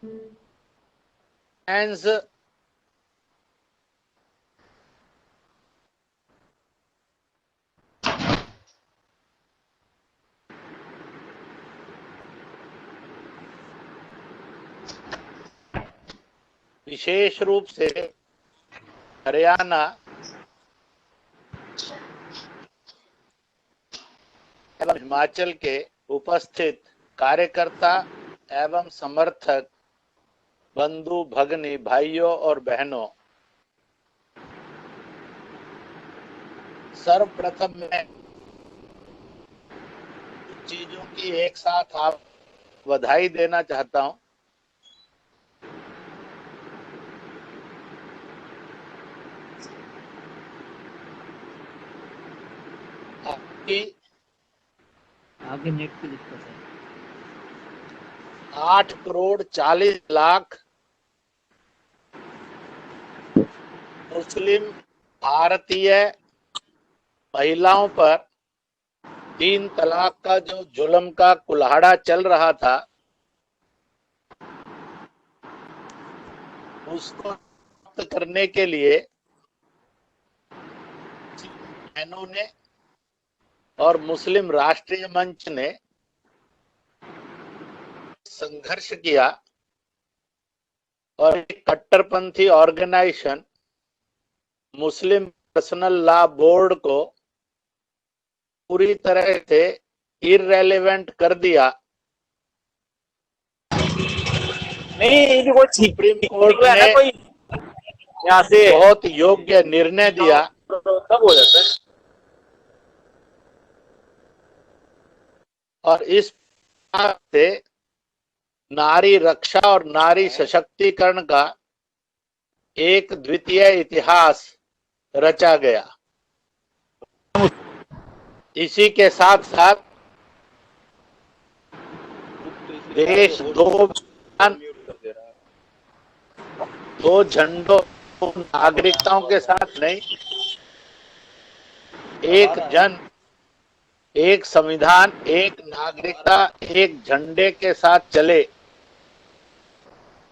एंस विशेष रूप से हरियाणा एवं हिमाचल के उपस्थित कार्यकर्ता एवं समर्थक बंधु भगिनी भाइयों और बहनों, सर्वप्रथम मैं कुछ चीजों की एक साथ आप बधाई देना चाहता हूं। आपकी आगे नेट की दिक्कत है। 8,40,00,000 मुस्लिम भारतीय महिलाओं पर 3 तलाक का जो जुल्म का कुल्हाड़ा चल रहा था, उसको समाप्त करने के लिए बहनों ने और मुस्लिम राष्ट्रीय मंच ने संघर्ष किया और एक कट्टरपंथी ऑर्गेनाइजेशन मुस्लिम पर्सनल लॉ बोर्ड को पूरी तरह से इररेलेवेंट कर दिया। नहीं कोई सुप्रीम कोर्ट है ना, ने कोई यहाँ से बहुत योग्य निर्णय दिया। तब हो जाता है। और इस से नारी रक्षा और नारी सशक्तिकरण का एक द्वितीय इतिहास रचा गया। इसी के साथ साथ देश दो झंडों नागरिकताओं के साथ नहीं, एक जन, एक संविधान, एक नागरिकता, एक झंडे के साथ चले।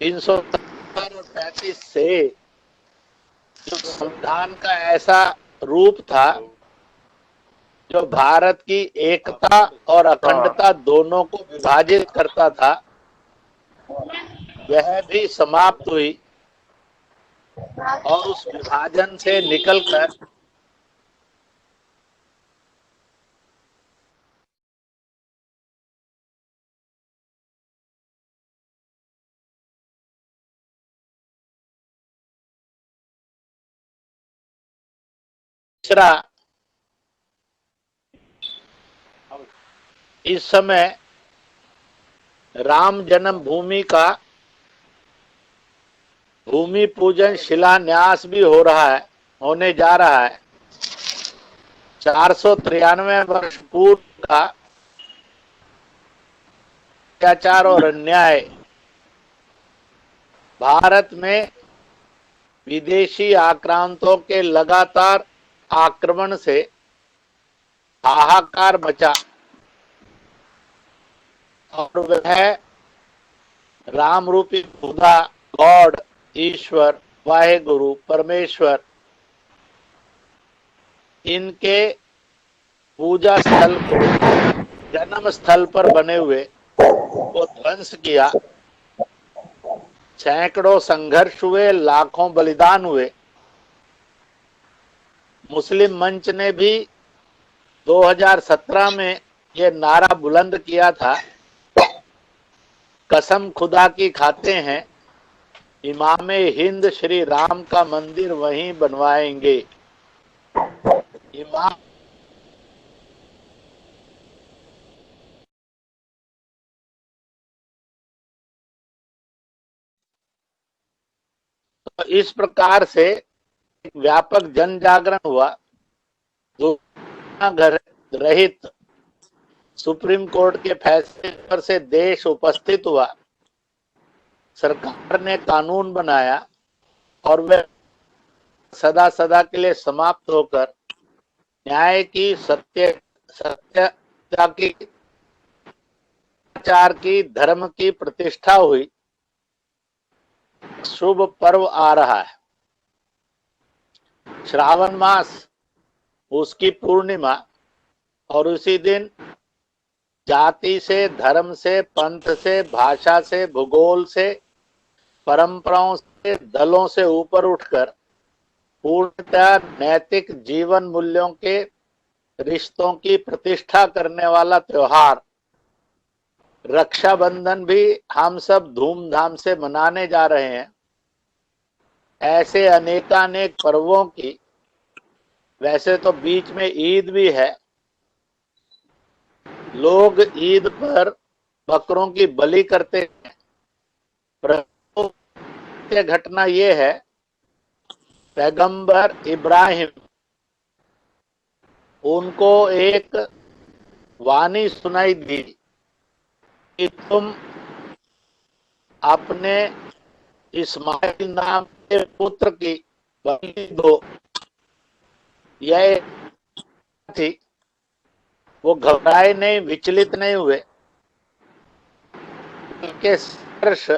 370 और 35 से जो संविधान का ऐसा रूप था जो भारत की एकता और अखंडता दोनों को विभाजित करता था, वह भी समाप्त हुई और उस विभाजन से निकलकर तीसरा, इस समय राम जन्मभूमि का भूमि पूजन शिलान्यास भी हो रहा है, होने जा रहा है। 493 वर्ष पूर्व का अत्याचार और अन्याय, भारत में विदेशी आक्रांतों के लगातार आक्रमण से हाहाकार मचा और वह राम रूपी खुदा, गॉड, ईश्वर, वाहेगुरु, परमेश्वर, इनके पूजा स्थल को जन्म स्थल पर बने हुए को ध्वंस किया। सैकड़ों संघर्ष हुए, लाखों बलिदान हुए। मुस्लिम मंच ने भी 2017 में ये नारा बुलंद किया था, कसम खुदा की खाते हैं, इमाम हिंद श्री राम का मंदिर वहीं बनवाएंगे। इमाम तो इस प्रकार से एक व्यापक जन जागरण हुआ। घर रहित सुप्रीम कोर्ट के फैसले पर से देश उपस्थित हुआ, सरकार ने कानून बनाया और वह सदा सदा के लिए समाप्त होकर न्याय की, सत्यता की, आचार की, धर्म की प्रतिष्ठा हुई। शुभ पर्व आ रहा है, श्रावण मास, उसकी पूर्णिमा, और उसी दिन जाति से, धर्म से, पंथ से, भाषा से, भूगोल से, परंपराओं से, दलों से ऊपर उठकर पूर्णतः नैतिक जीवन मूल्यों के रिश्तों की प्रतिष्ठा करने वाला त्योहार रक्षाबंधन भी हम सब धूमधाम से मनाने जा रहे हैं। ऐसे अनेकानेक पर्वों की, वैसे तो बीच में ईद भी है, लोग ईद पर बकरों की बलि करते हैं। प्रमुख घटना ये है, पैगंबर इब्राहिम, उनको एक वाणी सुनाई दी कि तुम अपने इस्माइल नाम के पुत्र की बलि दो। यह थी, वो घबराए नहीं, विचलित नहीं हुए, बल्कि संघर्ष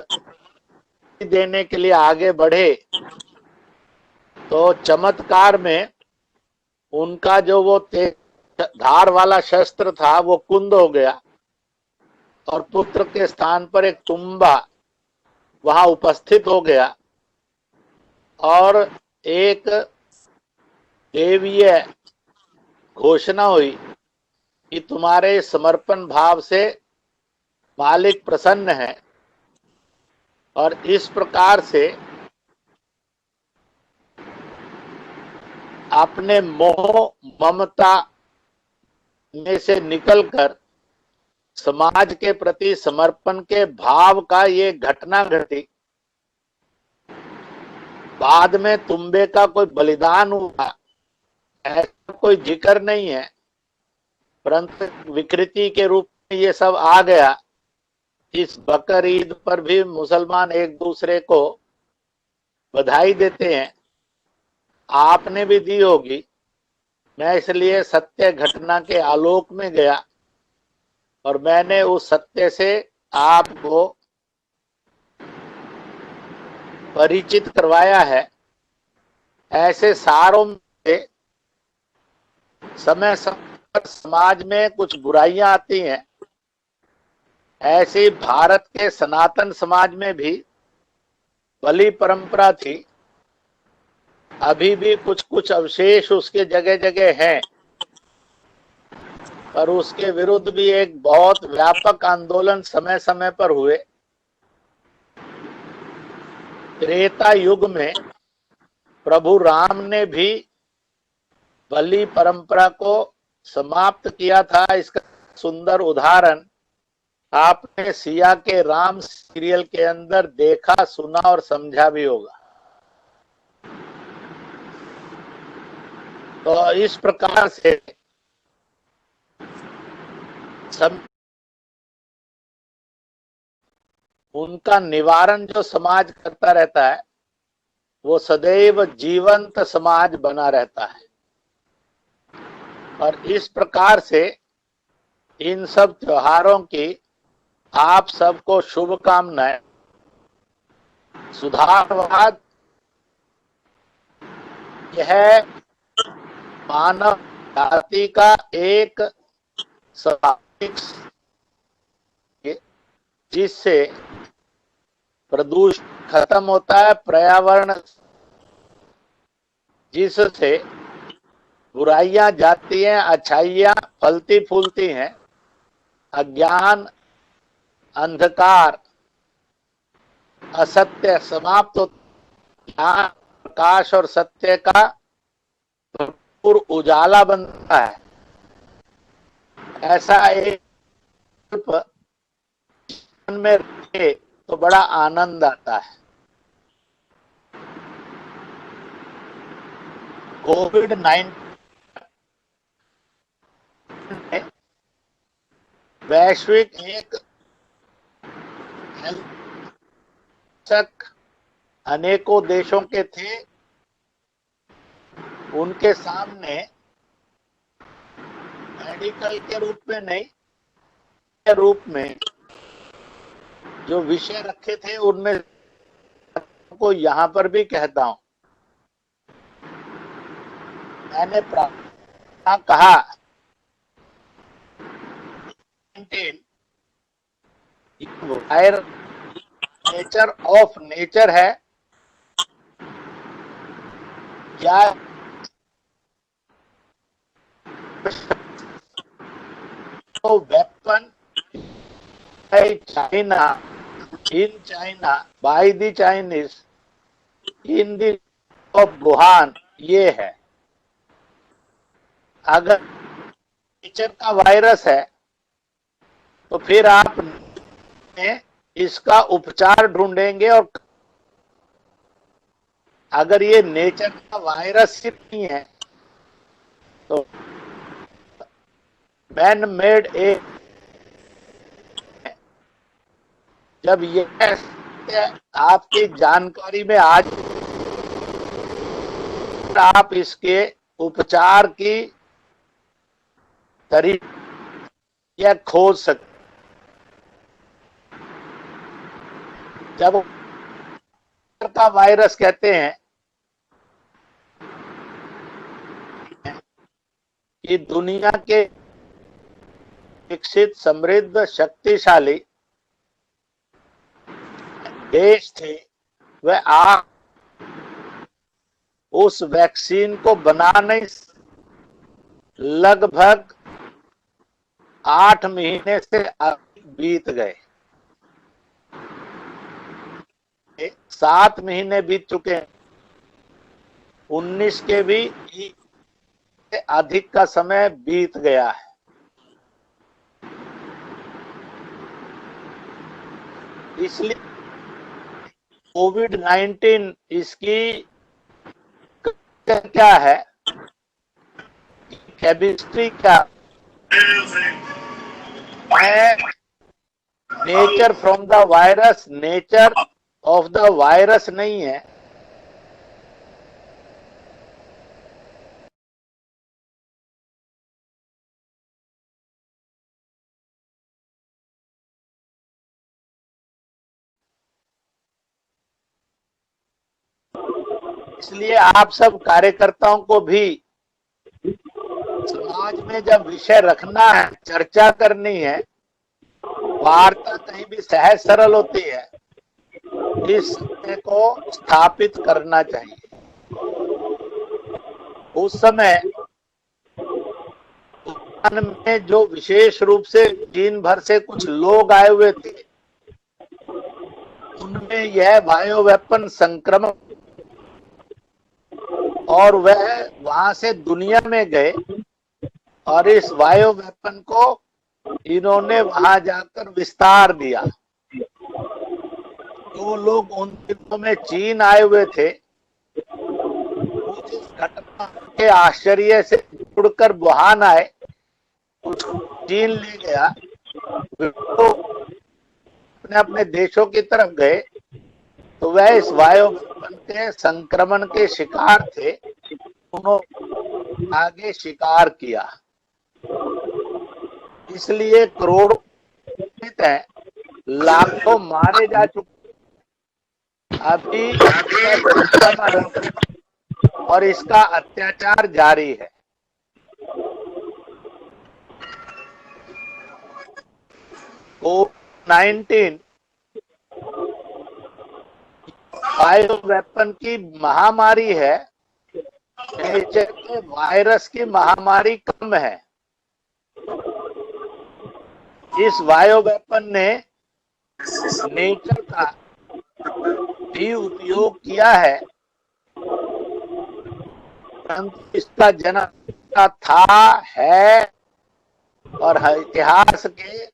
देने के लिए आगे बढ़े। तो चमत्कार में उनका जो वो धार वाला शस्त्र था वो कुंद हो गया और पुत्र के स्थान पर एक तुम्बा वहां उपस्थित हो गया और एक देवीय घोषणा हुई कि तुम्हारे समर्पण भाव से मालिक प्रसन्न है। और इस प्रकार से अपने मोह ममता में से निकलकर समाज के प्रति समर्पण के भाव का ये घटना घटी। बाद में तुम्बे का कोई बलिदान हुआ ऐसा कोई जिक्र नहीं है, परंतु विकृति के रूप में ये सब आ गया। इस बकर ईद पर भी मुसलमान एक दूसरे को बधाई देते हैं, आपने भी दी होगी। मैं इसलिए सत्य घटना के आलोक में गया और मैंने उस सत्य से आपको परिचित करवाया है। ऐसे सारों में समय समय पर समाज में कुछ बुराइयां आती हैं। ऐसी भारत के सनातन समाज में भी बलि परंपरा थी, अभी भी कुछ कुछ अवशेष उसके जगह जगह हैं, पर उसके विरुद्ध भी एक बहुत व्यापक आंदोलन समय समय पर हुए। त्रेता युग में प्रभु राम ने भी बलि परंपरा को समाप्त किया था। इसका सुंदर उदाहरण आपने सिया के राम सीरियल के अंदर देखा, सुना और समझा भी होगा। तो इस प्रकार से उनका निवारण जो समाज करता रहता है वो सदैव जीवंत समाज बना रहता है। और इस प्रकार से इन सब त्योहारों की आप सबको शुभकामनाएं। सुधारवाद यह मानव जाति का एक स्वाभाविक, जिससे प्रदूषण खत्म होता है, पर्यावरण, जिससे बुराइयां जाती हैं, अच्छाइयां फलती फूलती हैं, अज्ञान, अंधकार, असत्य समाप्त होता है, प्रकाश और सत्य का भरपूर उजाला बनता है। ऐसा एक जीवन में रहे तो बड़ा आनंद आता है। कोविड-19 वैश्विक एक अनेकों देशों के थे, उनके सामने मेडिकल के रूप में नहीं, के रूप में जो विषय रखे थे उनमें को यहां पर भी कहता हूं, मैंने कहा वायरस नेचर ऑफ नेचर है या तो weapon China in China by the Chinese in the of Wuhan, ये है। अगर नेचर का वायरस है तो फिर आप इसका उपचार ढूंढेंगे, और अगर ये नेचर का वायरस ही नहीं है तो मैन मेड ए, जब ये आपकी जानकारी में आज आप इसके उपचार की तरीके खोज सकते। जब का वायरस कहते हैं कि दुनिया के विकसित समृद्ध शक्तिशाली देश थे, वह उस वैक्सीन को बनाने लगभग 8 महीने से अधिक बीत गए। 7 महीने बीत चुके हैं, 19 के भी अधिक का समय बीत गया है। इसलिए कोविड-19 इसकी क्या है, केमिस्ट्री क्या है, nature from the virus, nature of the virus नहीं है। इसलिए आप सब कार्यकर्ताओं को भी समाज में जब विषय रखना है, चर्चा करनी है, वार्ता कहीं भी सहज सरल होती है, इस सत्य को स्थापित करना चाहिए। उस समय में जो विशेष रूप से चीन भर से कुछ लोग आए हुए थे, उनमें यह बायो वेपन संक्रमण, और वह वहां से दुनिया में गए और इस बायो वेपन को इन्होंने वहां जाकर विस्तार दिया। जो लोग उन दिनों में चीन आए हुए थे, वो जिस घटना के आश्चर्य से जुड़कर वुहान आए, उसको चीन ले गया, तो अपने अपने देशों की तरफ गए, तो वह इस वायु वेपन के संक्रमण के शिकार थे, उन्होंने आगे शिकार किया। इसलिए करोड़ों हैं, लाखों मारे जा चुके, अभी और इसका अत्याचार जारी है। कोविड-19 बायो वेपन की महामारी है, नेचर के वायरस की महामारी कम है। इस बायो वेपन ने नेचर का भी उपयोग किया है, परंतु इसका जन्म था, है और इतिहास के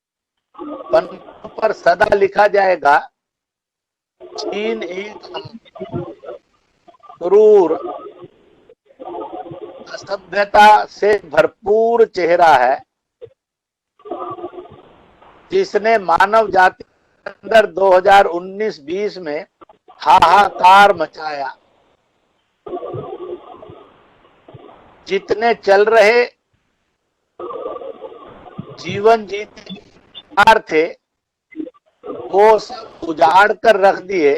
पन्नों पर सदा लिखा जाएगा। चीन एक क्रूर असभ्यता से भरपूर चेहरा है, जिसने मानव जाति के अंदर 2019-20 में हाहाकार मचाया। जितने चल रहे जीवन जीते थे, वो सब उजाड़ कर रख दिए।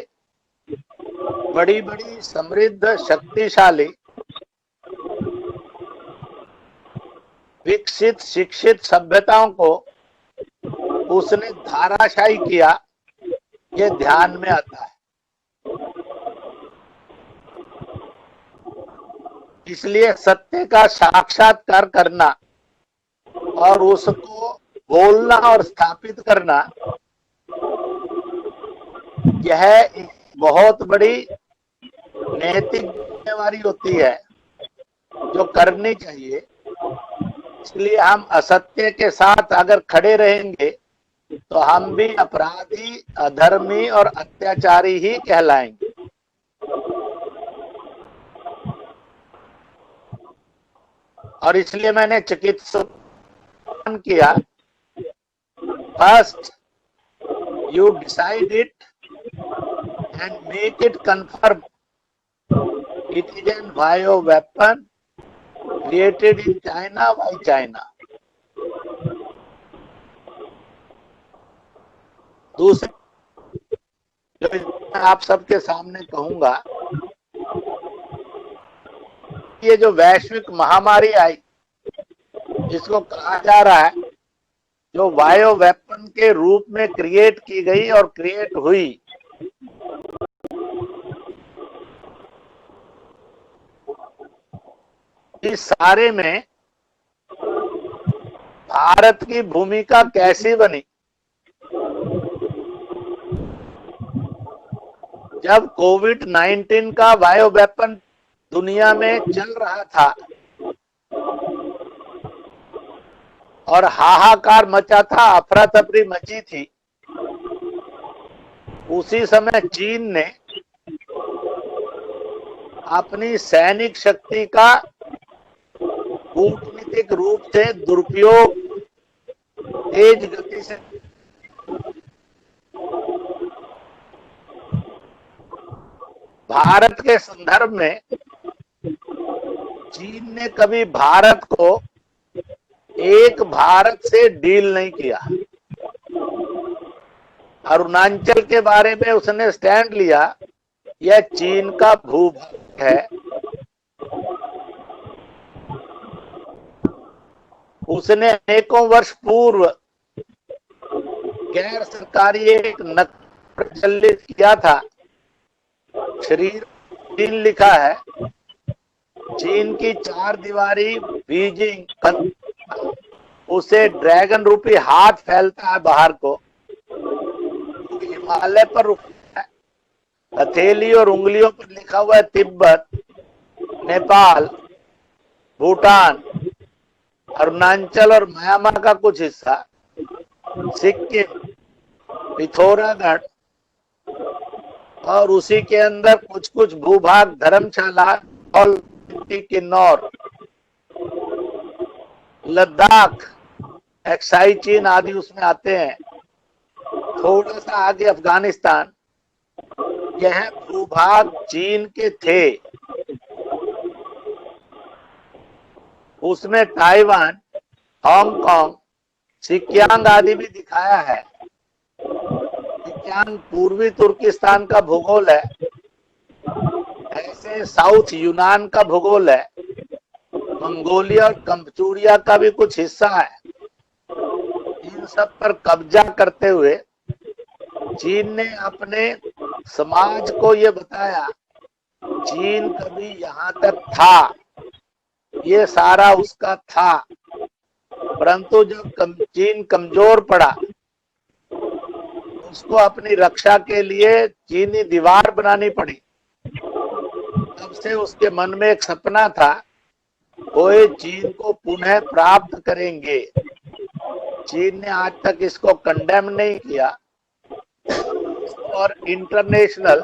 बड़ी बड़ी समृद्ध शक्तिशाली विकसित शिक्षित सभ्यताओं को उसने धाराशायी किया, ये ध्यान में आता है। इसलिए सत्य का साक्षात्कार करना और उसको बोलना और स्थापित करना, यह एक बहुत बड़ी नैतिक जिम्मेवारी होती है जो करनी चाहिए। इसलिए हम असत्य के साथ अगर खड़े रहेंगे तो हम भी अपराधी, अधर्मी और अत्याचारी ही कहलाएंगे। और इसलिए मैंने चिकित्सक किया, first you decide it and make it confirm it is an bio weapon created in China by China. दूसरी जो मैं आप सबके सामने कहूंगा, ये जो वैश्विक महामारी आई, जिसको कहा जा रहा है जो बायो वेपन के रूप में क्रिएट की गई और क्रिएट हुई, इस सारे में भारत की भूमिका कैसी बनी? जब कोविड-19 का बायो वेपन दुनिया में चल रहा था और हाहाकार मचा था, अफरा तफरी मची थी, उसी समय चीन ने अपनी सैनिक शक्ति का कूटनीतिक रूप से दुरुपयोग तेज गति से भारत के संदर्भ में चीन ने कभी भारत को एक भारत से डील नहीं किया। अरुणाचल के बारे में उसने स्टैंड लिया, यह चीन का भूभाग है। उसने अनेकों वर्ष पूर्व गैर सरकारी एक नक्शा प्रचलित किया था, शरीर चीन लिखा है। चीन की चार दीवारी बीजिंग, उसे ड्रैगन रूपी हाथ फैलता है बाहर को, हिमालय पर रुकता है। हथेली और उंगलियों पर लिखा हुआ है तिब्बत, नेपाल, भूटान, अरुणाचल और म्यांमार का कुछ हिस्सा, सिक्किम, पिथौरागढ़ और उसी के अंदर कुछ कुछ भूभाग, धर्मशाला और किन्नौर, लद्दाख, एक्साई चीन आदि उसमें आते हैं। थोड़ा सा आगे अफगानिस्तान, यह भूभाग चीन के थे। उसमें ताइवान, हांगकांग, सिक्यांग आदि भी दिखाया है। सिक्यांग पूर्वी तुर्किस्तान का भूगोल है, ऐसे साउथ यूनान का भूगोल है, मंगोलिया और कम्पुचुरिया का भी कुछ हिस्सा है। इन सब पर कब्जा करते हुए चीन ने अपने समाज को ये बताया, चीन कभी यहाँ तक था, ये सारा उसका था। परंतु जब चीन कमजोर पड़ा, उसको अपनी रक्षा के लिए चीनी दीवार बनानी पड़ी। तब से उसके मन में एक सपना था, वो चीन को पुनः प्राप्त करेंगे। चीन ने आज तक इसको कंडेम नहीं किया और इंटरनेशनल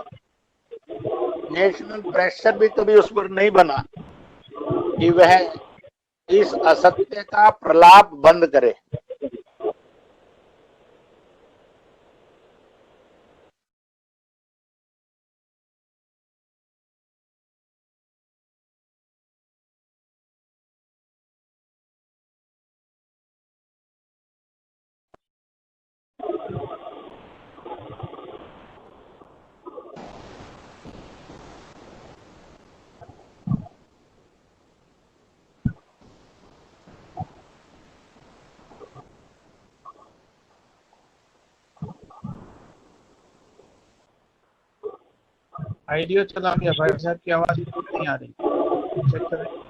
नेशनल प्रेशर भी कभी उस पर नहीं बना कि वह इस असत्य का प्रलाप बंद करे। आइडियो चला गया भाई साहब की आवाज नहीं आ रही, चेक करें।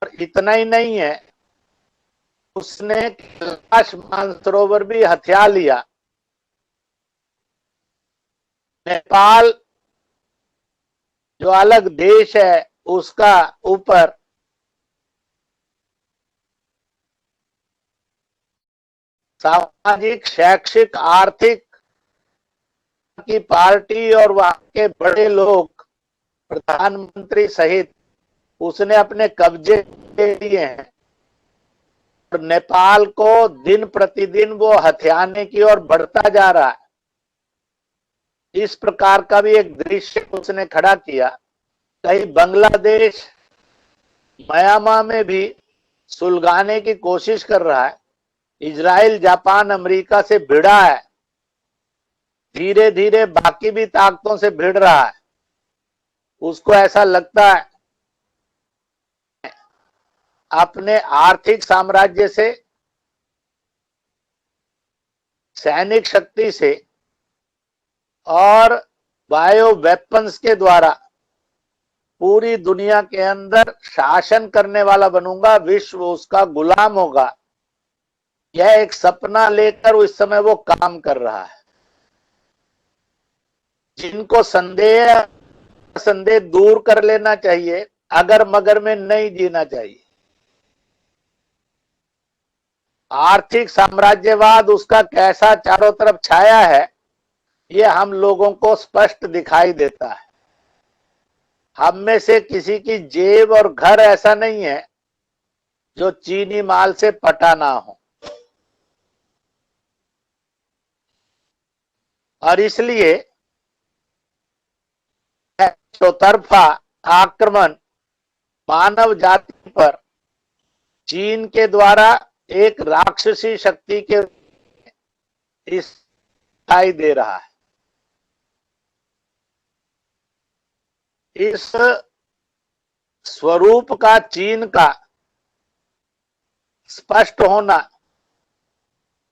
और इतना ही नहीं है, उसने कैलाश मानसरोवर भी हथिया लिया। नेपाल जो अलग देश है उसका ऊपर सामाजिक, शैक्षिक, आर्थिक की पार्टी और वहां के बड़े लोग, प्रधानमंत्री सहित उसने अपने कब्जे लिए हैं। और नेपाल को दिन प्रतिदिन वो हथियाने की ओर बढ़ता जा रहा है। इस प्रकार का भी एक दृश्य उसने खड़ा किया। कहीं बांग्लादेश, म्यांमार में भी सुलगाने की कोशिश कर रहा है। इजराइल, जापान, अमेरिका से भिड़ा है, धीरे धीरे बाकी भी ताकतों से भिड़ रहा है। उसको ऐसा लगता है अपने आर्थिक साम्राज्य से, सैनिक शक्ति से और बायो वेपन्स के द्वारा पूरी दुनिया के अंदर शासन करने वाला बनूंगा, विश्व उसका गुलाम होगा। यह एक सपना लेकर इस समय वो काम कर रहा है। जिनको संदेह दूर कर लेना चाहिए, अगर मगर में नहीं जीना चाहिए। आर्थिक साम्राज्यवाद उसका कैसा चारों तरफ छाया है, ये हम लोगों को स्पष्ट दिखाई देता है। हम में से किसी की जेब और घर ऐसा नहीं है जो चीनी माल से पटा ना हो। और इसलिए चौतरफा आक्रमण मानव जाति पर चीन के द्वारा एक राक्षसी शक्ति के इस दिखाई दे रहा है। इस स्वरूप का चीन का स्पष्ट होना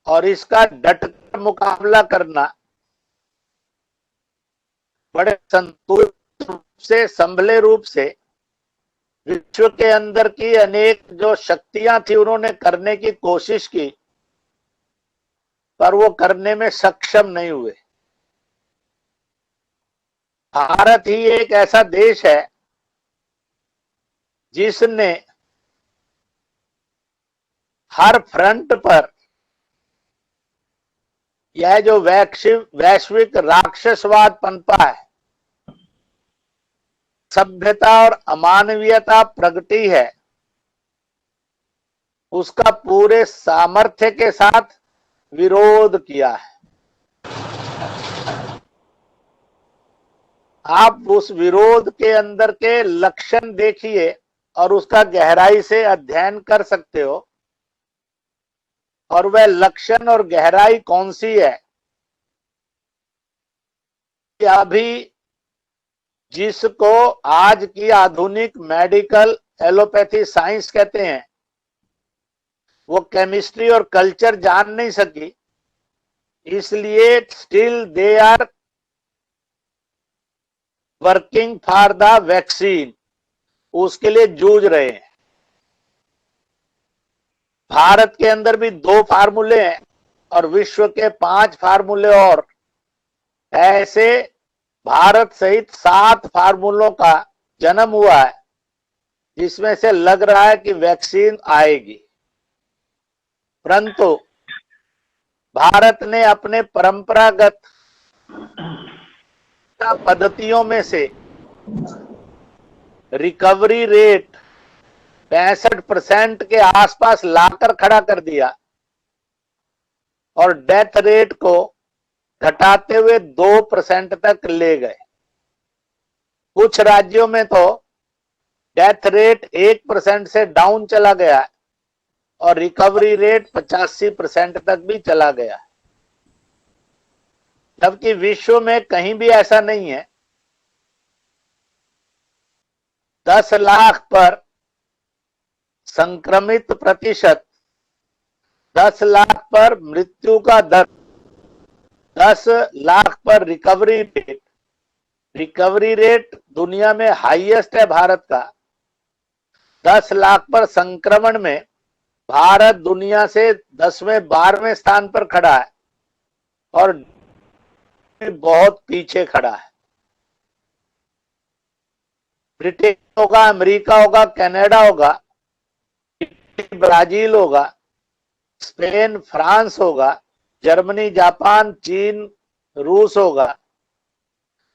और इसका डटकर मुकाबला करना बड़े संतुलित रूप से, संभले रूप से विश्व के अंदर की अनेक जो शक्तियां थी उन्होंने करने की कोशिश की, पर वो करने में सक्षम नहीं हुए। भारत ही एक ऐसा देश है जिसने हर फ्रंट पर यह जो वैश्विक राक्षसवाद पनपा है, सभ्यता और अमानवीयता प्रगति है, उसका पूरे सामर्थ्य के साथ विरोध किया है। आप उस विरोध के अंदर के लक्षण देखिए और उसका गहराई से अध्ययन कर सकते हो। और वह लक्षण और गहराई कौन सी है? कि अभी जिसको आज की आधुनिक मेडिकल एलोपैथी साइंस कहते हैं, वो केमिस्ट्री और कल्चर जान नहीं सकी, इसलिए still they are working for the vaccine, उसके लिए जूझ रहे हैं। भारत के अंदर भी 2 फार्मूले हैं और विश्व के 5 फार्मूले और ऐसे भारत सहित 7 फार्मूलों का जन्म हुआ है, जिसमें से लग रहा है कि वैक्सीन आएगी। परंतु भारत ने अपने परंपरागत पद्धतियों में से रिकवरी रेट 65% के आसपास लाकर खड़ा कर दिया। और डेथ रेट को घटाते हुए 2% तक ले गए। कुछ राज्यों में तो डेथ रेट 1% से डाउन चला गया है और रिकवरी रेट 85% तक भी चला गया है, जबकि विश्व में कहीं भी ऐसा नहीं है। 10 लाख पर संक्रमित प्रतिशत, 10 लाख पर मृत्यु का दर, 10 लाख पर रिकवरी रेट दुनिया में हाईएस्ट है भारत का। 10 लाख पर संक्रमण में भारत दुनिया से 10वें 12वें स्थान पर खड़ा है और बहुत पीछे खड़ा है। ब्रिटेन होगा, अमेरिका होगा, कनाडा होगा, ब्राजील होगा, स्पेन, फ्रांस होगा, जर्मनी, जापान, चीन, रूस होगा,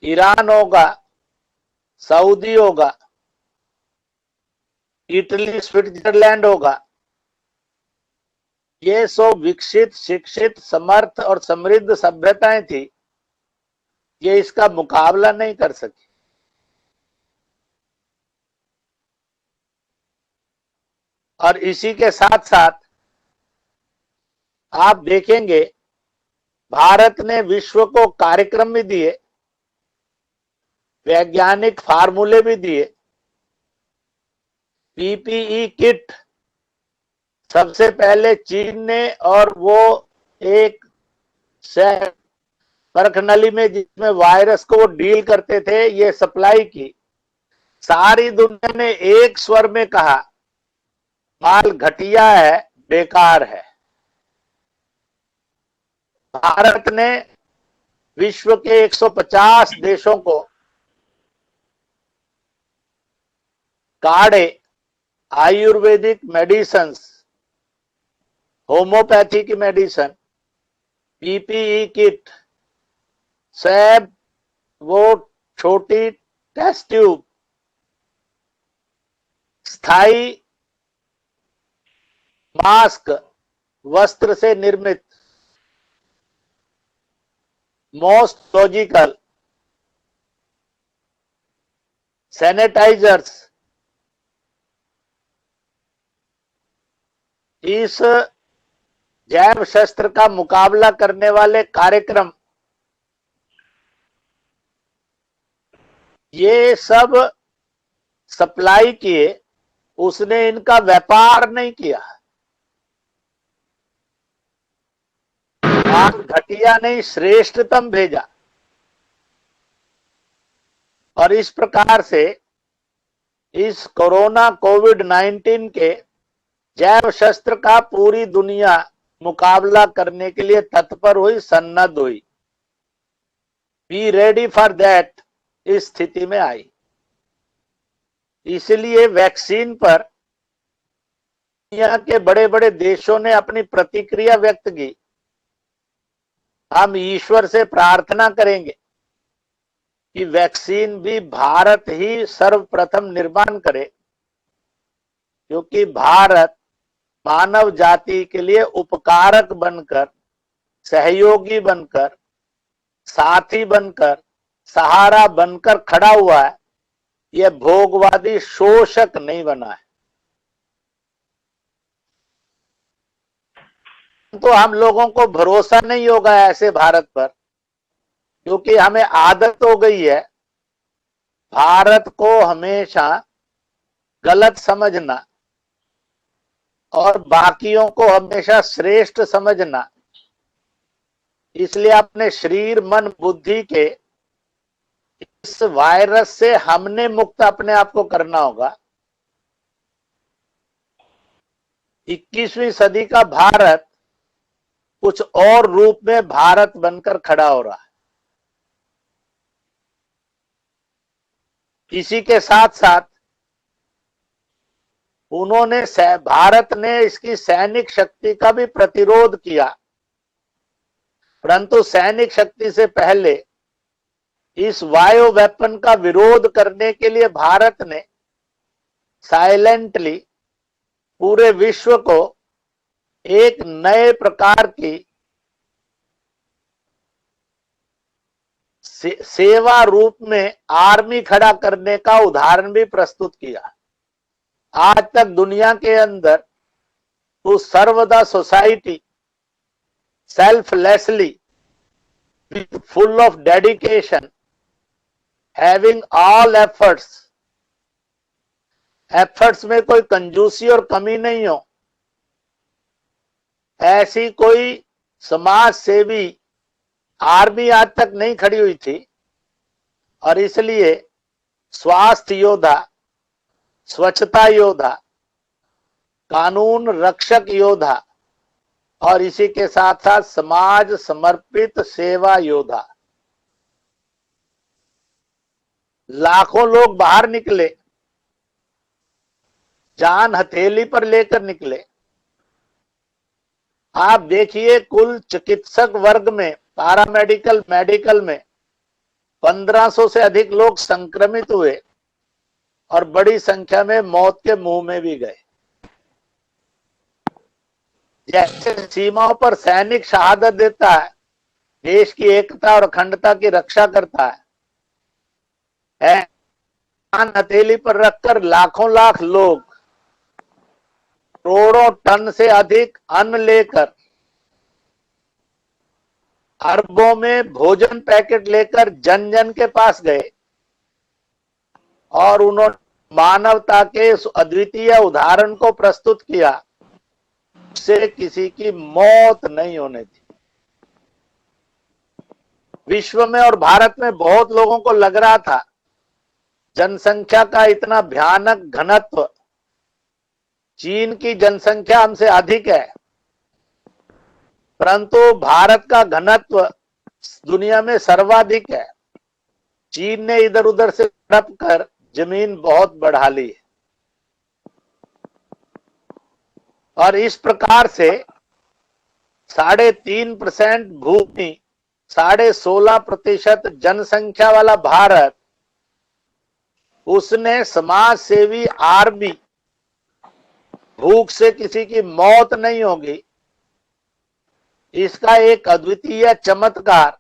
ईरान होगा, सऊदी होगा, इटली, स्विट्जरलैंड होगा। ये सब विकसित, शिक्षित, समर्थ और समृद्ध सभ्यताएं थी, ये इसका मुकाबला नहीं कर सकी। और इसी के साथ साथ आप देखेंगे भारत ने विश्व को कार्यक्रम भी दिए, वैज्ञानिक फार्मूले भी दिए। पीपीई किट सबसे पहले चीन ने, और वो एक परखनली में जिसमें वायरस को वो डील करते थे, ये सप्लाई की। सारी दुनिया ने एक स्वर में कहा माल घटिया है, बेकार है। भारत ने विश्व के 150 देशों को काढ़े, आयुर्वेदिक मेडिसिन, होम्योपैथी की मेडिसिन, पीपीई किट, सब, वो छोटी टेस्ट ट्यूब, स्थायी मास्क, वस्त्र से निर्मित, मोस्ट लॉजिकल सैनिटाइजर्स, इस जैव शस्त्र का मुकाबला करने वाले कार्यक्रम, ये सब सप्लाई किए। उसने इनका व्यापार नहीं किया। माल घटिया नहीं, श्रेष्ठतम भेजा। और इस प्रकार से इस कोरोना कोविड-19 के जैव शस्त्र का पूरी दुनिया मुकाबला करने के लिए तत्पर हुई, सन्नद्ध हुई। बी रेडी फॉर दैट इस स्थिति में आई। इसलिए वैक्सीन पर दुनिया के बड़े बड़े देशों ने अपनी प्रतिक्रिया व्यक्त की। हम ईश्वर से प्रार्थना करेंगे कि वैक्सीन भी भारत ही सर्वप्रथम निर्माण करे, क्योंकि भारत मानव जाति के लिए उपकारक बनकर, सहयोगी बनकर, साथी बनकर, सहारा बनकर खड़ा हुआ है। यह भोगवादी शोषक नहीं बना है। तो हम लोगों को भरोसा नहीं होगा ऐसे भारत पर, क्योंकि हमें आदत हो गई है भारत को हमेशा गलत समझना और बाकियों को हमेशा श्रेष्ठ समझना। इसलिए अपने शरीर, मन, बुद्धि के इस वायरस से हमने मुक्त अपने आप को करना होगा। 21वीं सदी का भारत कुछ और रूप में भारत बनकर खड़ा हो रहा है। इसी के साथ साथ भारत ने इसकी सैनिक शक्ति का भी प्रतिरोध किया, परंतु सैनिक शक्ति से पहले इस बायो वेपन का विरोध करने के लिए भारत ने साइलेंटली पूरे विश्व को एक नए प्रकार की सेवा रूप में आर्मी खड़ा करने का उदाहरण भी प्रस्तुत किया। आज तक दुनिया के अंदर to serve the society selflessly with full of dedication, having all efforts में कोई कंजूसी और कमी नहीं हो, ऐसी कोई समाज सेवी आर्मी आज तक नहीं खड़ी हुई थी। और इसलिए स्वास्थ्य योद्धा, स्वच्छता योद्धा, कानून रक्षक योद्धा और इसी के साथ साथ समाज समर्पित सेवा योद्धा, लाखों लोग बाहर निकले, जान हथेली पर लेकर निकले। आप देखिए, कुल चिकित्सक वर्ग में, पैरामेडिकल, मेडिकल में 1500 से अधिक लोग संक्रमित हुए और बड़ी संख्या में मौत के मुंह में भी गए। जैसे सीमाओं पर सैनिक शहादत देता है, देश की एकता और अखंडता की रक्षा करता है, हथेली पर रखकर लाखों लाख लोग करोड़ों टन से अधिक अन्न लेकर, अरबों में भोजन पैकेट लेकर जन जन के पास गए और उन्होंने मानवता के उस अद्वितीय उदाहरण को प्रस्तुत किया, से किसी की मौत नहीं होने दी। विश्व में और भारत में बहुत लोगों को लग रहा था जनसंख्या का इतना भयानक घनत्व, चीन की जनसंख्या हमसे अधिक है, परंतु भारत का घनत्व दुनिया में सर्वाधिक है। चीन ने इधर उधर से हड़प कर जमीन बहुत बढ़ा ली है और इस प्रकार से 3.5% भूमि, 16.5% जनसंख्या वाला भारत, उसने समाज सेवी आर्मी, भूख से किसी की मौत नहीं होगी, इसका एक अद्वितीय चमत्कार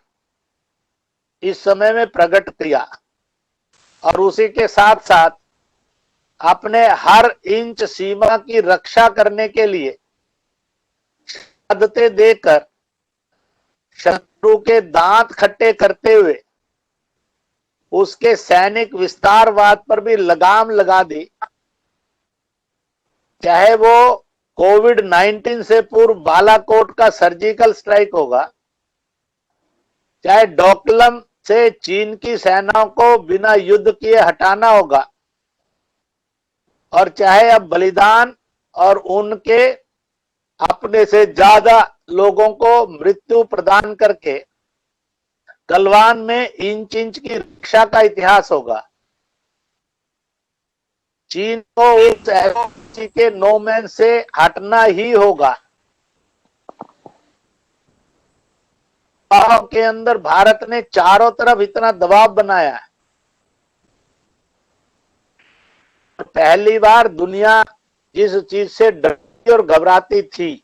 इस समय में प्रकट किया। और उसी के साथ साथ अपने हर इंच सीमा की रक्षा करने के लिए शहादतें देकर, शत्रु के दांत खट्टे करते हुए उसके सैनिक विस्तारवाद पर भी लगाम लगा दी। चाहे वो कोविड-19 से पूर्व बालाकोट का सर्जिकल स्ट्राइक होगा, चाहे डोकलम से चीन की सेनाओं को बिना युद्ध किए हटाना होगा, और चाहे अब बलिदान और उनके अपने से ज्यादा लोगों को मृत्यु प्रदान करके गलवान में इंच इंच की रक्षा का इतिहास होगा। चीन को उस एलओसी के नो मैन से हटना ही होगा। के अंदर भारत ने चारों तरफ इतना दबाव बनाया है, पहली बार दुनिया जिस चीज से डरती और घबराती थी,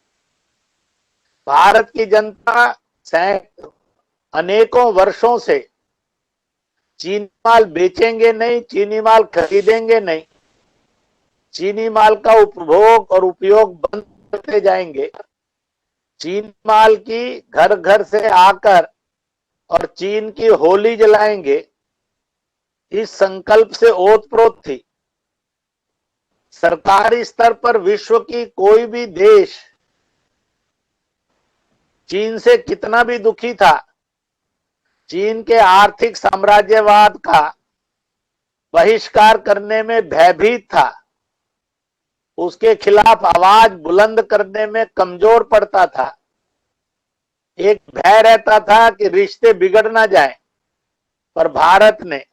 भारत की जनता अनेकों वर्षों से चीनी माल बेचेंगे नहीं, चीनी माल खरीदेंगे नहीं, चीनी माल का उपभोग और उपयोग बंद करते जाएंगे, चीनी माल की घर घर से आकर और चीन की होली जलाएंगे, इस संकल्प से ओतप्रोत थी। सरकारी स्तर पर विश्व की कोई भी देश चीन से कितना भी दुखी था, चीन के आर्थिक साम्राज्यवाद का बहिष्कार करने में भयभीत था, उसके खिलाफ आवाज बुलंद करने में कमजोर पड़ता था। एक भय रहता था कि रिश्ते बिगड़ ना जाएं, पर भारत ने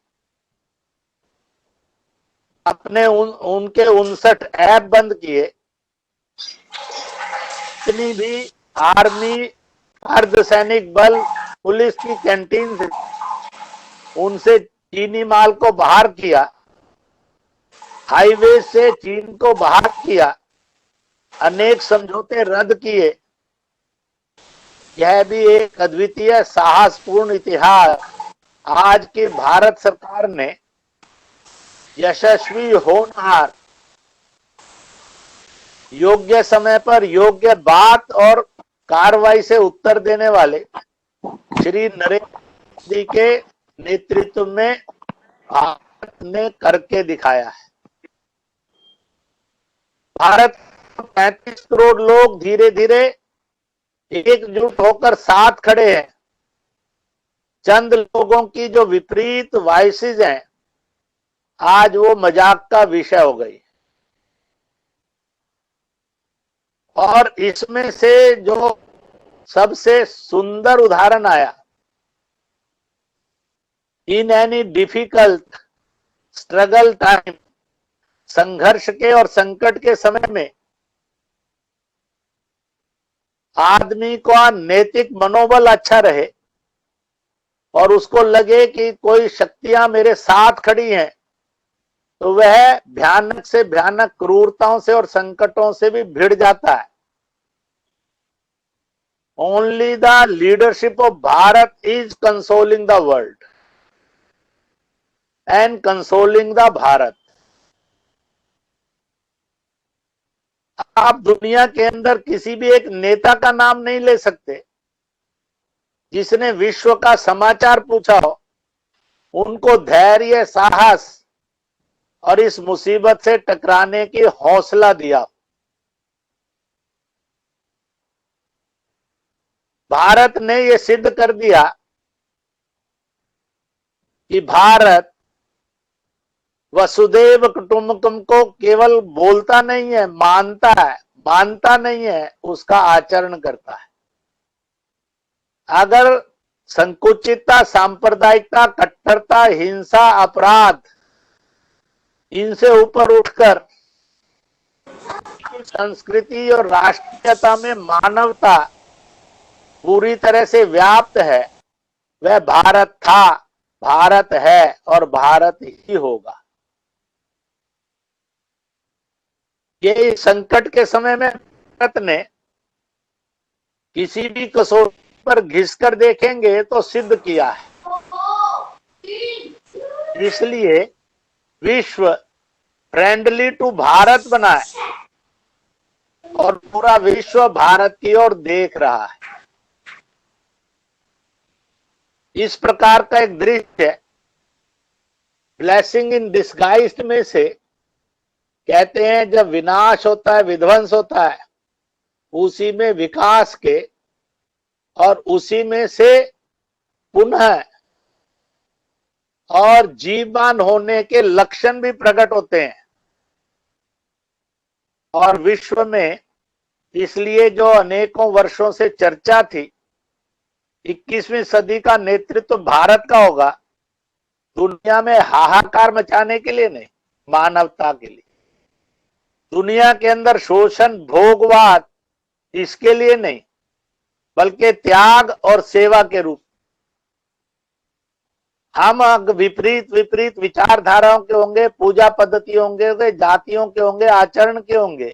अपने उनके 59 ऐप बंद किए, इतनी भी आर्मी, अर्धसैनिक बल, पुलिस की कैंटीन से उनसे चीनी माल को बाहर किया, हाईवे से चीन को बाहर किया, अनेक समझौते रद्द किए। यह भी एक अद्वितीय साहसपूर्ण इतिहास आज की भारत सरकार ने यशस्वी होनहार, योग्य समय पर योग्य बात और कार्रवाई से उत्तर देने वाले श्री नरेंद्र मोदी के नेतृत्व में भारत ने करके दिखाया है। भारत 35 करोड़ लोग धीरे धीरे एकजुट होकर साथ खड़े हैं। चंद लोगों की जो विपरीत वॉइसेज हैं, आज वो मजाक का विषय हो गई। और इसमें से जो सबसे सुंदर उदाहरण आया, in any difficult struggle time, संघर्ष के और संकट के समय में आदमी का नैतिक मनोबल अच्छा रहे और उसको लगे कि कोई शक्तियां मेरे साथ खड़ी हैं, तो वह भयानक से भयानक क्रूरताओं से और संकटों से भी भिड़ जाता है। Only the leadership of Bharat is consoling the world and consoling the Bharat. आप दुनिया के अंदर किसी भी एक नेता का नाम नहीं ले सकते जिसने विश्व का समाचार पूछा हो, उनको धैर्य, साहस और इस मुसीबत से टकराने की हौसला दिया। भारत ने यह सिद्ध कर दिया कि भारत वसुदेव कुटुंबकम को केवल बोलता नहीं है, मानता नहीं है, उसका आचरण करता है। अगर संकुचितता, सांप्रदायिकता, कट्टरता, हिंसा, अपराध, इनसे ऊपर उठकर संस्कृति और राष्ट्रीयता में मानवता पूरी तरह से व्याप्त है, वह भारत था, भारत है और भारत ही होगा। ये संकट के समय में भारत ने किसी भी कसौटी पर घिसकर देखेंगे तो सिद्ध किया है। इसलिए विश्व फ्रेंडली टू भारत बना है और पूरा विश्व भारत की ओर देख रहा है। इस प्रकार का एक दृश्य ब्लेसिंग इन डिस्गाइज्ड में से कहते हैं, जब विनाश होता है, विध्वंस होता है, उसी में विकास के और उसी में से पुनः और जीवमान होने के लक्षण भी प्रकट होते हैं। और विश्व में इसलिए जो अनेकों वर्षों से चर्चा थी 21वीं सदी का नेतृत्व भारत का होगा, दुनिया में हाहाकार मचाने के लिए नहीं, मानवता के लिए। दुनिया के अंदर शोषण, भोगवाद, इसके लिए नहीं, बल्कि त्याग और सेवा के रूप। हम विपरीत विचारधाराओं के होंगे, पूजा पद्धतियों होंगे, जातियों के होंगे, आचरण के होंगे,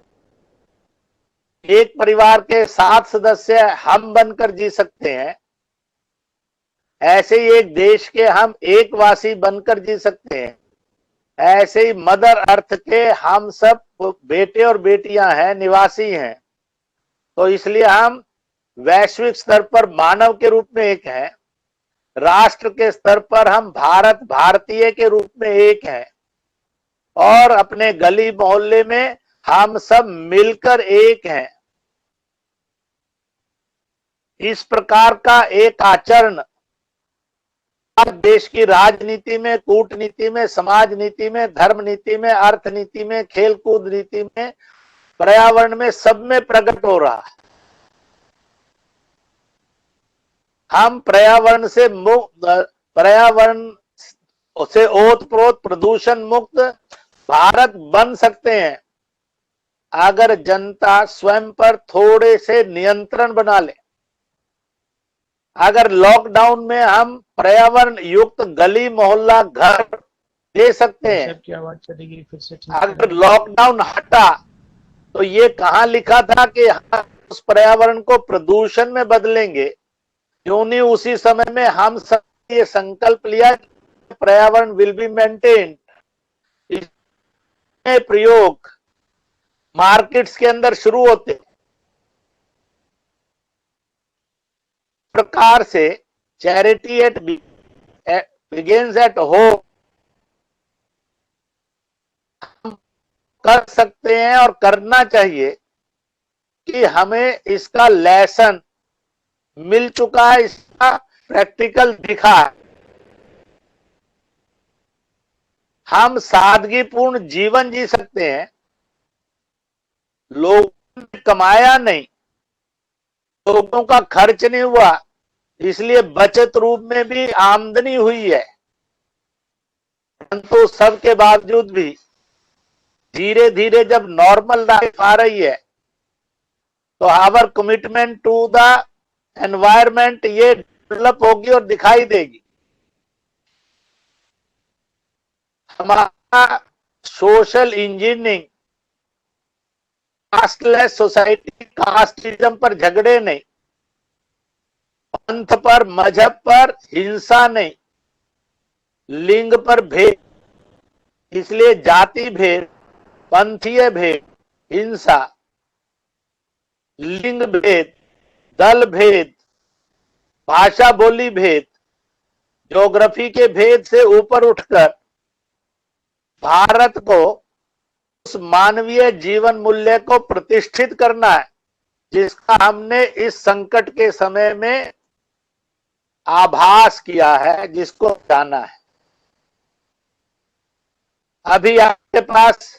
एक परिवार के 7 सदस्य हम बनकर जी सकते हैं। ऐसे ही एक देश के हम एक वासी बनकर जी सकते हैं। ऐसे ही मदर अर्थ के हम सब बेटे और बेटियां हैं, निवासी हैं। तो इसलिए हम वैश्विक स्तर पर मानव के रूप में एक हैं, राष्ट्र के स्तर पर हम भारत भारतीय के रूप में एक हैं, और अपने गली मोहल्ले में हम सब मिलकर एक हैं। इस प्रकार का एक आचरण देश की राजनीति में, कूटनीति में, समाज नीति में, धर्म नीति में, अर्थ नीति में, खेलकूद नीति में, पर्यावरण में, सब में प्रकट हो रहा है। हम पर्यावरण से ओतप्रोत प्रदूषण मुक्त भारत बन सकते हैं अगर जनता स्वयं पर थोड़े से नियंत्रण बना ले। अगर लॉकडाउन में हम पर्यावरण युक्त गली मोहल्ला घर दे सकते हैं, की आवाज चलेगी फिर से। अगर लॉकडाउन हटा तो ये कहाँ लिखा था कि हम उस पर्यावरण को प्रदूषण में बदलेंगे? क्यों नहीं उसी समय में हम सब ये संकल्प लिया कि पर्यावरण विल बी मेंटेन्ड। इसमें प्रयोग मार्केट्स के अंदर शुरू होते प्रकार से charity at begins at home कर सकते हैं और करना चाहिए कि हमें इसका लेसन मिल चुका है, इसका प्रैक्टिकल दिखा है। हम सादगीपूर्ण जीवन जी सकते हैं। लोगों ने कमाया नहीं, लोगों का खर्च नहीं हुआ, इसलिए बचत रूप में भी आमदनी हुई है। परंतु सबके बावजूद भी धीरे धीरे जब नॉर्मल लाइफ आ रही है तो our commitment to the environment ये डेवलप होगी और दिखाई देगी। हमारा social engineering, castless society, casteism पर झगड़े नहीं, पंथ पर, मजहब पर हिंसा नहीं, लिंग पर भेद, इसलिए जाति भेद, पंथीय भेद, हिंसा, लिंग भेद, दल भेद, भाषा बोली भेद, ज्योग्राफी के भेद से ऊपर उठकर भारत को उस मानवीय जीवन मूल्य को प्रतिष्ठित करना है जिसका हमने इस संकट के समय में आभास किया है, जिसको जाना है। अभी आपके पास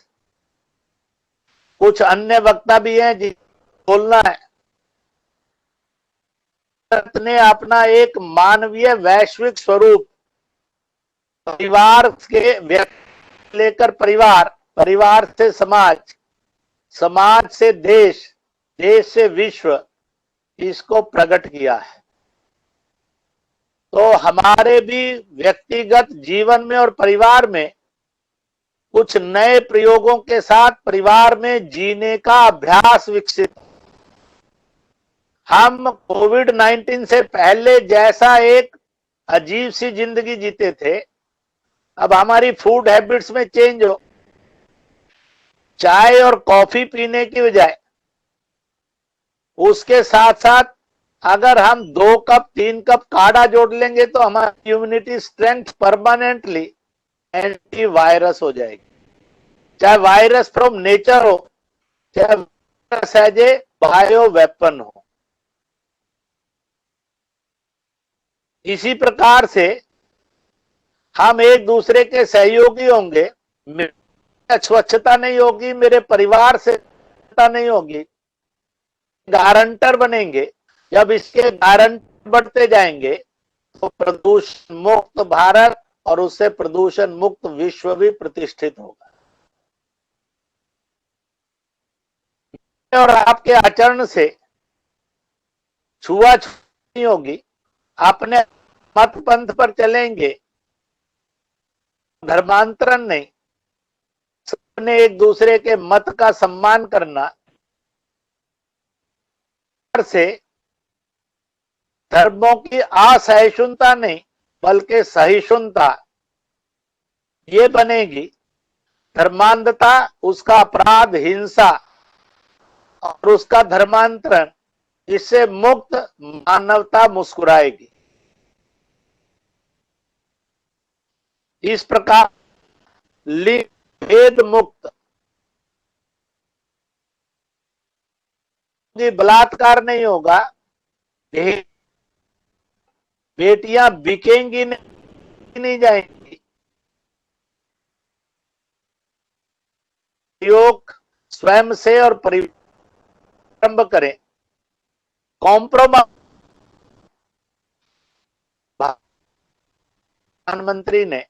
कुछ अन्य वक्ता भी हैं जिनको बोलना है। भारत ने अपना एक मानवीय वैश्विक स्वरूप, परिवार के व्यक्ति लेकर परिवार, परिवार से समाज, समाज से देश, देश से विश्व, इसको प्रकट किया है। तो हमारे भी व्यक्तिगत जीवन में और परिवार में कुछ नए प्रयोगों के साथ परिवार में जीने का अभ्यास विकसित। हम कोविड-19 से पहले जैसा एक अजीब सी जिंदगी जीते थे, अब हमारी फूड हैबिट्स में चेंज हो। चाय और कॉफी पीने की बजाय उसके साथ साथ अगर हम 2 कप 3 कप काढ़ा जोड़ लेंगे तो हमारी immunity strength permanently anti virus हो जाएगी। चाहे वायरस फ्रॉम नेचर हो, चाहे virus as a bio weapon हो। इसी प्रकार से हम एक दूसरे के सहयोगी होंगे। स्वच्छता नहीं होगी, मेरे परिवार से स्वच्छता नहीं होगी, गारंटर बनेंगे। जब इसके गारंटर बढ़ते जाएंगे तो प्रदूषण मुक्त भारत और उससे प्रदूषण मुक्त विश्व भी प्रतिष्ठित होगा। और आपके आचरण से छुआछूत नहीं होगी, अपने मत पंथ पर चलेंगे, धर्मांतरण नहीं, सबने एक दूसरे के मत का सम्मान करना से धर्मों की असहिष्णुता नहीं बल्कि सहिष्णुता ये बनेगी। धर्मांधता, उसका अपराध, हिंसा और उसका धर्मांतरण, इससे मुक्त मानवता मुस्कुराएगी। इस प्रकार लिंग भेद मुक्त, बलात्कार नहीं होगा, बेटियां बिकेंगी नहीं जाएंगी। योग स्वयं से और प्रारंभ करें। कॉम्प्रोमाइज, प्रधानमंत्री ने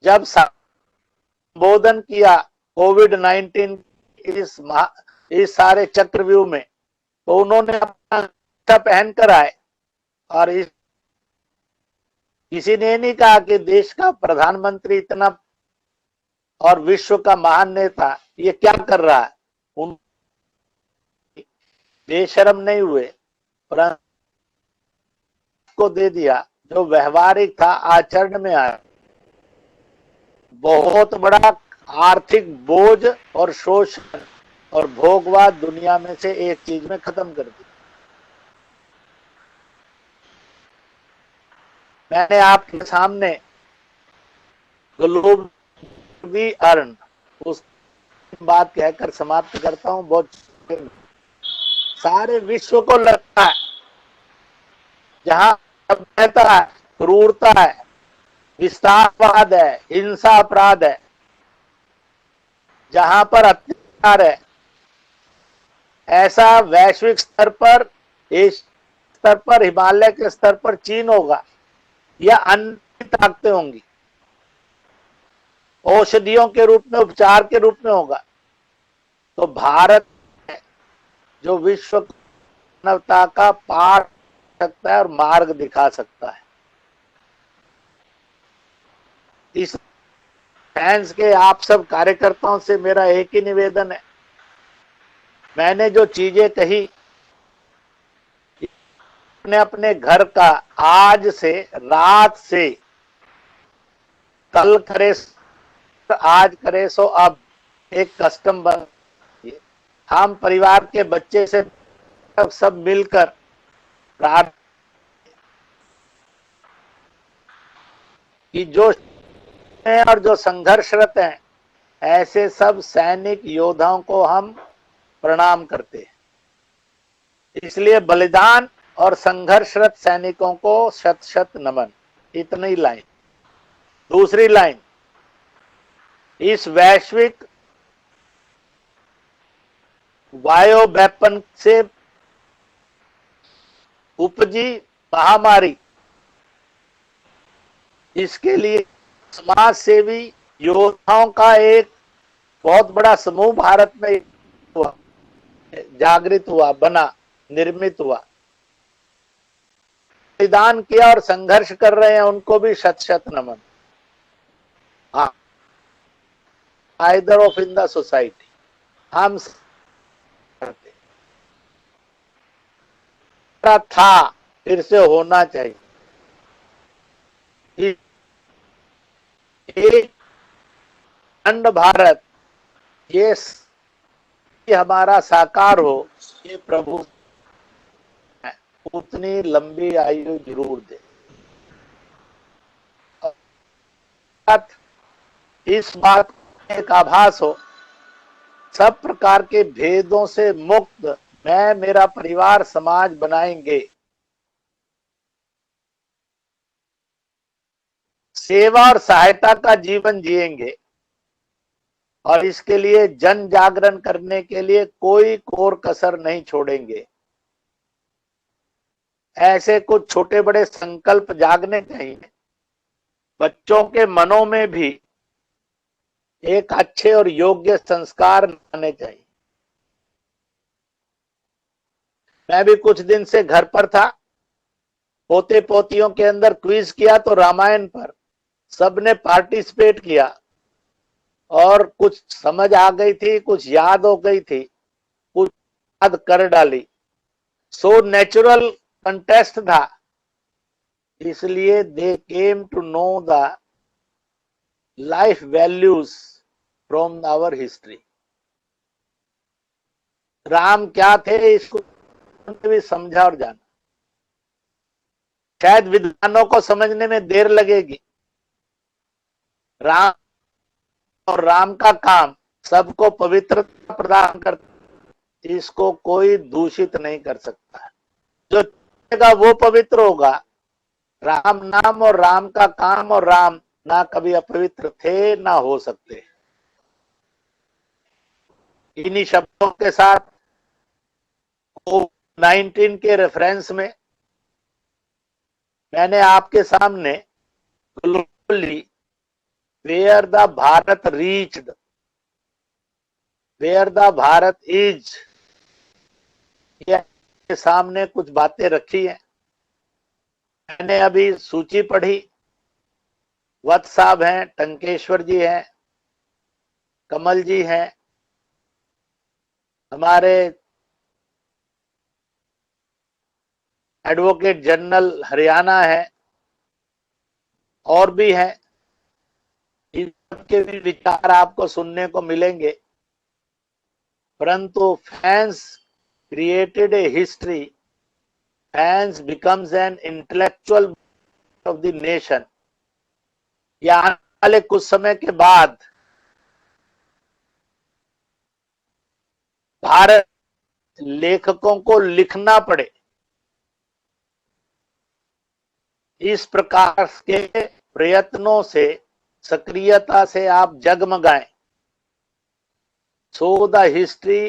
जब संबोधन किया कोविड-19 इस सारे चक्रव्यूह में, तो उन्होंने अपना पहनकर आए और किसी ने नहीं कहा कि देश का प्रधानमंत्री इतना और विश्व का महान नेता ये क्या कर रहा है। उन बेशर्म नहीं हुए, परंतु को दे दिया जो व्यवहारिक था आचरण में आया। बहुत बड़ा आर्थिक बोझ और शोषण और भोगवाद दुनिया में से एक चीज में खत्म कर दी। मैंने आपके सामने ग्लोबली अर्न उस बात कहकर समाप्त करता हूं। बहुत सारे विश्व को लगता है जहां सभ्यता है, क्रूरता है, विस्तारवाद है, हिंसा अपराध है, जहां पर अत्याचार है, ऐसा वैश्विक स्तर पर, इस स्तर पर, हिमालय के स्तर पर चीन होगा या अन्य ताकतें होंगी, औषधियों के रूप में, उपचार के रूप में होगा, तो भारत जो विश्व मानवता का पाठ सकता है और मार्ग दिखा सकता है। इस साइंस के आप सब कार्यकर्ताओं से मेरा एक ही निवेदन है, मैंने जो चीजें कही अपने अपने घर का आज से, रात से, कल करे आज करे सो अब एक कस्टम बन। हम परिवार के बच्चे से सब मिलकर प्रार्थना कि जो हैं और जो संघर्षरत हैं, ऐसे सब सैनिक योद्धाओं को हम प्रणाम करते हैं। इसलिए बलिदान और संघर्षरत सैनिकों को शत शत नमन। इतनी लाइन। दूसरी लाइन, इस वैश्विक बायो वेपन से उपजी महामारी, इसके लिए समाज सेवी योद्धाओं का एक बहुत बड़ा समूह भारत में हुआ, जागृत हुआ, बना, निर्मित हुआ, बलिदान किया और संघर्ष कर रहे हैं, उनको भी शत शत नमन। Either of in the society हम करते था, फिर से होना चाहिए। एक अखंड भारत ये हमारा साकार हो, ये प्रभु उतनी लंबी आयु जरूर दे। इस बात का एक आभास हो, सब प्रकार के भेदों से मुक्त मैं, मेरा परिवार, समाज बनाएंगे। सेवा और सहायता का जीवन जिएंगे और इसके लिए जन जागरण करने के लिए कोई कोर कसर नहीं छोड़ेंगे। ऐसे कुछ छोटे बड़े संकल्प जागने चाहिए। बच्चों के मनों में भी एक अच्छे और योग्य संस्कार आने चाहिए। मैं भी कुछ दिन से घर पर था, पोते पोतियों के अंदर क्विज किया तो रामायण पर सबने पार्टिसिपेट किया और कुछ समझ आ गई थी, कुछ याद हो गई थी, कुछ याद कर डाली। सो नेचुरल कंटेस्ट था, इसलिए they came to know the life values from our history. Ram क्या थे इसको भी समझा और जाना। शायद विद्वानों को समझने में देर लगेगी। राम और राम का काम सबको पवित्रता प्रदान करता, इसको कोई दूषित नहीं कर सकता। जो चलेगा वो पवित्र होगा। राम नाम और राम का काम और राम ना कभी अपवित्र थे ना हो सकते। इन्हीं शब्दों के साथ कोविड-19 के रेफरेंस में मैंने आपके सामने globally where the Bharat reached, where the Bharat is, के सामने कुछ बातें रखी हैं। मैंने अभी सूची पढ़ी। वत्स साहब हैं, टंकेश्वर जी हैं, कमल जी हैं, हमारे एडवोकेट जनरल हरियाणा है, और भी हैं, इन सबके भी विचार आपको सुनने को मिलेंगे, परंतु fans created a history, fans becomes an intellectual of the nation. या आने वाले कुछ समय के बाद भारत लेखकों को लिखना पड़े, इस प्रकार के प्रयत्नों से, सक्रियता से आप जगमगाएं। So the history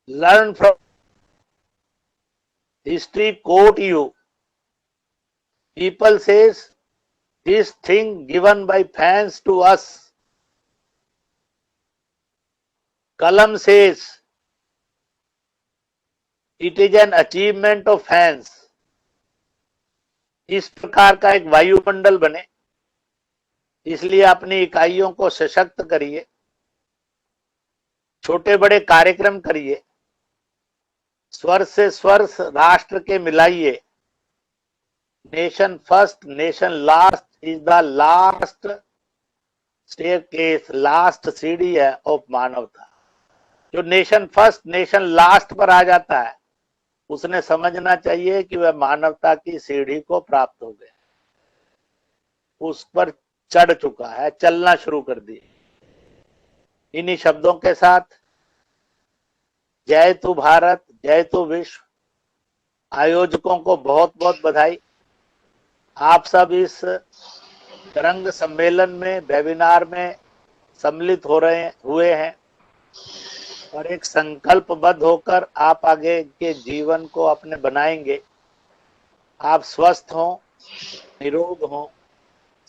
learn from history quote you, people says this thing given by fans to us, Kalam says it is an achievement of fans. इस प्रकार का एक वायुमंडल बने, इसलिए अपनी इकाइयों को सशक्त करिए, छोटे बड़े कार्यक्रम करिए, स्वर से स्वर राष्ट्र के मिलाइए। Nation first nation last is the last staircase, last सीढ़ी है ऑफ मानवता। जो नेशन फर्स्ट नेशन लास्ट पर आ जाता है, उसने समझना चाहिए कि वह मानवता की सीढ़ी को प्राप्त हो गया, उस पर चढ़ चुका है, चलना शुरू कर दिए। इन्हीं शब्दों के साथ जय तू भारत, जय तू विश्व। आयोजकों को बहुत बहुत बधाई। आप सब इस तरंग सम्मेलन में, वेबिनार में सम्मिलित हुए हैं और एक संकल्पबद्ध होकर आप आगे के जीवन को अपने बनाएंगे। आप स्वस्थ हों, निरोग हों,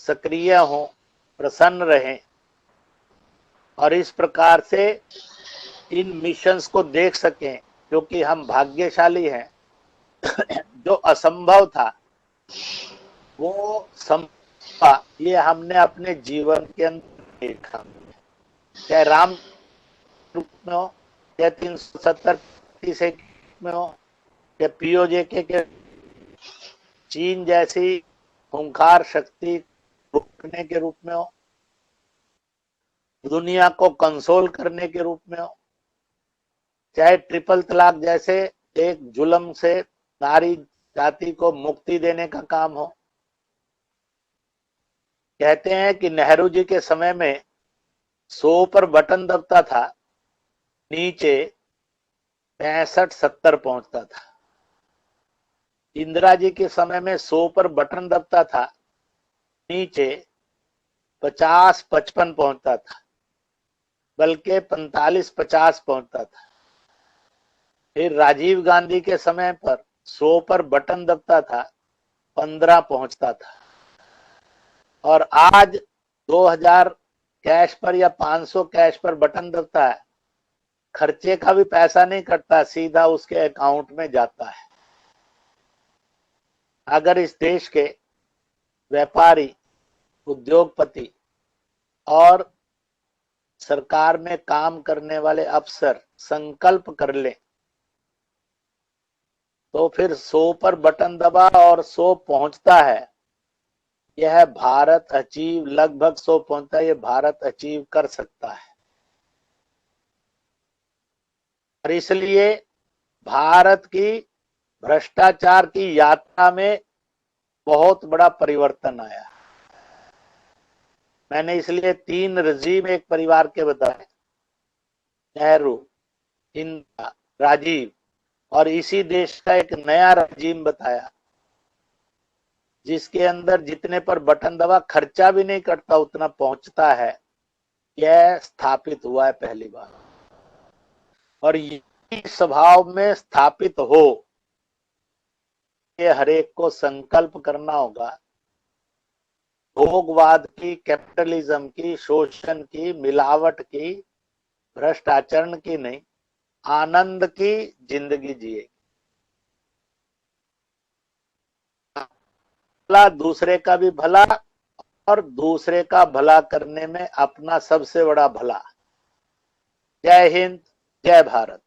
सक्रिय हों, प्रसन्न रहें और इस प्रकार से इन मिशंस को देख सकें, क्योंकि हम भाग्यशाली हैं। जो असंभव था वो संभव, ये हमने अपने जीवन के अंदर देखा। चाहे राम रूप में हो, या 370 में हो, या पीओजेके के चीन जैसी खूंखार शक्ति रोकने के रूप में हो, दुनिया को कंसोल करने के रूप में हो, चाहे ट्रिपल तलाक जैसे एक जुल्म से नारी जाति को मुक्ति देने का काम हो। कहते हैं कि नेहरू जी के समय में 100 पर बटन दबता था, नीचे 65-70 पहुंचता था। इंदिरा जी के समय में 100 पर बटन दबता था, नीचे 50-55 पहुंचता था, बल्कि 45-50 पहुंचता था। फिर राजीव गांधी के समय पर 100 पर बटन दबता था, 15 पहुंचता था। और आज 2000 कैश पर या 500 कैश पर बटन दबता है, खर्चे का भी पैसा नहीं कटता, सीधा उसके अकाउंट में जाता है। अगर इस देश के व्यापारी, उद्योगपति और सरकार में काम करने वाले अफसर संकल्प कर ले, तो फिर 100 पर बटन दबा और 100 पहुंचता है। यह भारत अचीव, लगभग 100 पहुंचता है, यह भारत अचीव कर सकता है। और इसलिए भारत की भ्रष्टाचार की यात्रा में बहुत बड़ा परिवर्तन आया। मैंने इसलिए 3 रजीम एक परिवार के बताए, नेहरू, इंदिरा, राजीव, और इसी देश का एक नया रजीम बताया, जिसके अंदर जितने पर बटन दबा खर्चा भी नहीं कटता, उतना पहुंचता है। यह स्थापित हुआ है पहली बार। और ये स्वभाव में स्थापित हो, ये हर एक को संकल्प करना होगा। भोगवाद की, कैपिटलिज्म की, शोषण की, मिलावट की, भ्रष्टाचार की नहीं, आनंद की जिंदगी जिए। भला दूसरे का भी भला, और दूसरे का भला करने में अपना सबसे बड़ा भला। जय हिंद, जय भारत।